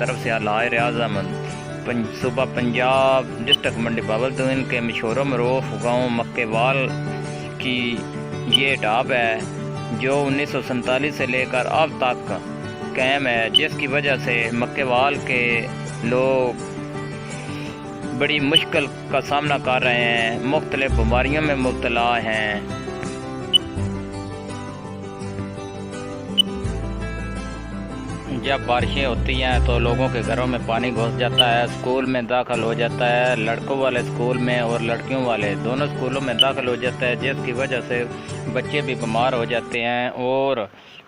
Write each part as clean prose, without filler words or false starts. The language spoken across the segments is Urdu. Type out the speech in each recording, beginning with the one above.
طرف سے اعلی اعظم صوبہ پنجاب ڈسٹرکٹ منڈی بہاولپور کے مشہور و معروف گاؤں مکے وال کی یہ ڈھاب ہے جو 1947 سے لے کر اب تک قائم ہے، جس کی وجہ سے مکے وال کے لوگ بڑی مشکل کا سامنا کر رہے ہیں، مختلف بیماریوں میں مبتلا ہیں۔ جب بارشیں ہوتی ہیں تو لوگوں کے گھروں میں پانی گھس جاتا ہے، اسکول میں داخل ہو جاتا ہے، لڑکوں والے اسکول میں اور لڑکیوں والے دونوں اسکولوں میں داخل ہو جاتا ہے، جس کی وجہ سے بچے بھی بیمار ہو جاتے ہیں اور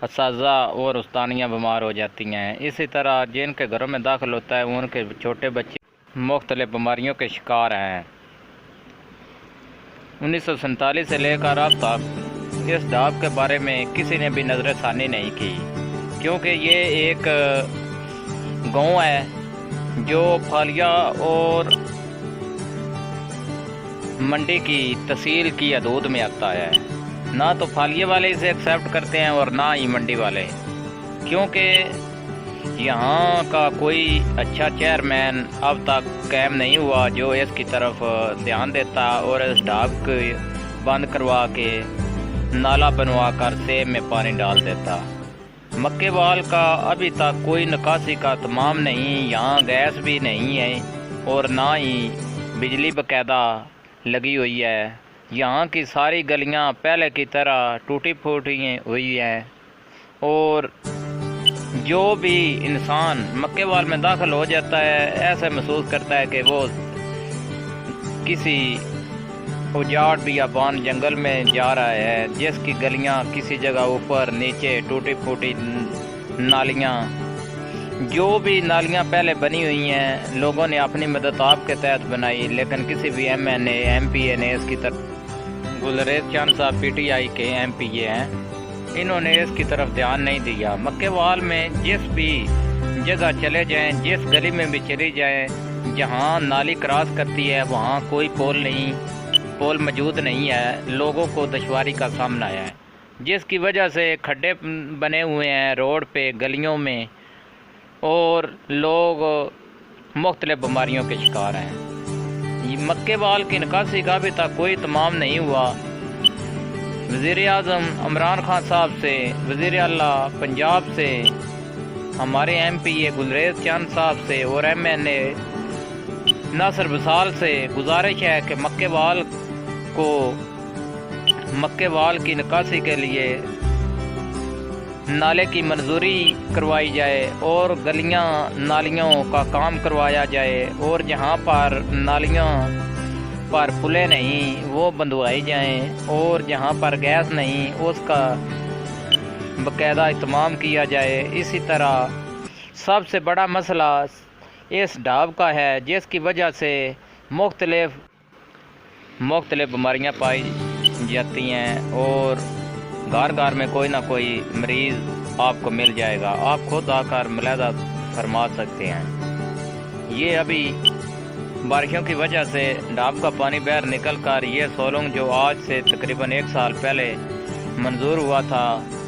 اساتذہ اور استانیاں بیمار ہو جاتی ہیں۔ اسی طرح جن کے گھروں میں داخل ہوتا ہے ان کے چھوٹے بچے مختلف بیماریوں کے شکار ہیں۔ 1947 سے لے کر اب تک اس ڈھاب کے بارے میں کسی نے بھی نظر ثانی نہیں کی، کیونکہ یہ ایک گاؤں ہے جو پھالیہ اور منڈی کی تحصیل کی حدود میں آتا ہے۔ نہ تو پھالیہ والے اسے ایکسیپٹ کرتے ہیں اور نہ ہی منڈی والے، کیونکہ یہاں کا کوئی اچھا چیئرمین اب تک قائم نہیں ہوا جو اس کی طرف دھیان دیتا اور اس ڈھاب کو بند کروا کے نالا بنوا کر سیب میں پانی ڈال دیتا۔ مکے وال کا ابھی تک کوئی نکاسی کا تمام نہیں، یہاں گیس بھی نہیں ہے اور نہ ہی بجلی باقاعدہ لگی ہوئی ہے۔ یہاں کی ساری گلیاں پہلے کی طرح ٹوٹی پھوٹی ہوئی ہیں اور جو بھی انسان مکے وال میں داخل ہو جاتا ہے ایسا محسوس کرتا ہے کہ وہ کسی اجاڑ بیابان جنگل میں جا رہا ہے، جس کی گلیاں کسی جگہ اوپر نیچے ٹوٹی پھوٹی نالیاں، جو بھی نالیاں پہلے بنی ہوئی ہیں لوگوں نے اپنی مدد آپ کے تحت بنائی، لیکن کسی بھی M N A M P A نے اس کی طرف گلریز چاند صاحب پی ٹی آئی کے ایم پی اے ہیں، انہوں نے اس کی طرف دھیان نہیں دیا۔ مکے وال میں جس بھی جگہ چلے جائیں، جس گلی میں بھی چلی جائیں، جہاں نالی کراس کرتی ہے وہاں کوئی پول موجود نہیں ہے، لوگوں کو دشواری کا سامنا ہے، جس کی وجہ سے کھڈے بنے ہوئے ہیں روڈ پہ گلیوں میں اور لوگ مختلف بیماریوں کے شکار ہیں۔ یہ مکے وال کی نکاسی کا ابھی تک کوئی تمام نہیں ہوا۔ وزیر اعظم عمران خان صاحب سے، وزیر اعلیٰ پنجاب سے، ہمارے ایم پی اے گلریز چاند صاحب سے اور ایم این اے ناصر وصال سے گزارش ہے کہ مکے وال کی نکاسی کے لیے نالے کی منظوری کروائی جائے اور گلیاں نالیوں کا کام کروایا جائے اور جہاں پر نالیاں پر پلے نہیں وہ بندوائی جائیں اور جہاں پر گیس نہیں اس کا باقاعدہ اہتمام کیا جائے۔ اسی طرح سب سے بڑا مسئلہ اس ڈھاب کا ہے جس کی وجہ سے مختلف بیماریاں پائی جاتی ہیں اور گھر گھر میں کوئی نہ کوئی مریض آپ کو مل جائے گا، آپ خود آ کر ملاحظہ فرما سکتے ہیں۔ یہ ابھی بارشوں کی وجہ سے ڈھاب کا پانی باہر نکل کر یہ سولنگ جو آج سے تقریباً 1 سال پہلے منظور ہوا تھا،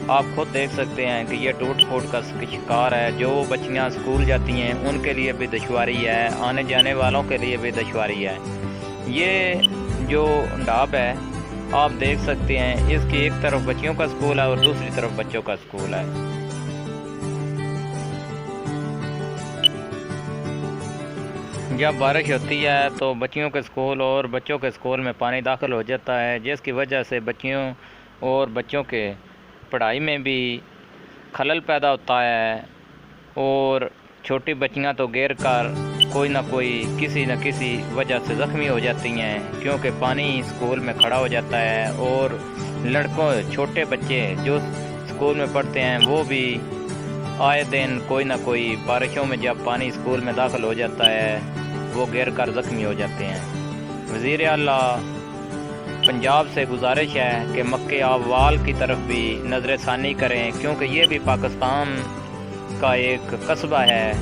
آپ خود دیکھ سکتے ہیں کہ یہ ٹوٹ پھوٹ کا شکار ہے۔ جو بچیاں اسکول جاتی ہیں ان کے لیے بھی دشواری ہے، آنے جانے والوں کے لیے بھی دشواری ہے۔ یہ جو ڈھاب ہے آپ دیکھ سکتے ہیں، اس کی ایک طرف بچیوں کا اسکول ہے اور دوسری طرف بچوں کا اسکول ہے۔ جب بارش ہوتی ہے تو بچیوں کے اسکول اور بچوں کے اسکول میں پانی داخل ہو جاتا ہے، جس کی وجہ سے بچیوں اور بچوں کے پڑھائی میں بھی خلل پیدا ہوتا ہے اور چھوٹی بچیاں تو گر کر کوئی نہ کوئی کسی نہ کسی وجہ سے زخمی ہو جاتی ہیں، کیونکہ پانی اسکول میں کھڑا ہو جاتا ہے اور چھوٹے بچے جو اسکول میں پڑھتے ہیں وہ بھی آئے دن کوئی نہ کوئی بارشوں میں جب پانی اسکول میں داخل ہو جاتا ہے وہ گر کر زخمی ہو جاتے ہیں۔ وزیر اعلیٰ پنجاب سے گزارش ہے کہ مکے وال کی طرف بھی نظر ثانی کریں، کیونکہ یہ بھی پاکستان کا ایک قصبہ ہے،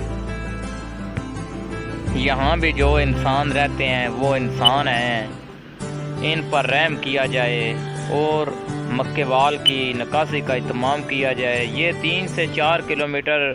یہاں بھی جو انسان رہتے ہیں وہ انسان ہیں، ان پر رحم کیا جائے اور مکے وال کی نکاسی کا اہتمام کیا جائے۔ یہ 3 سے 4 کلومیٹر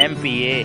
MPA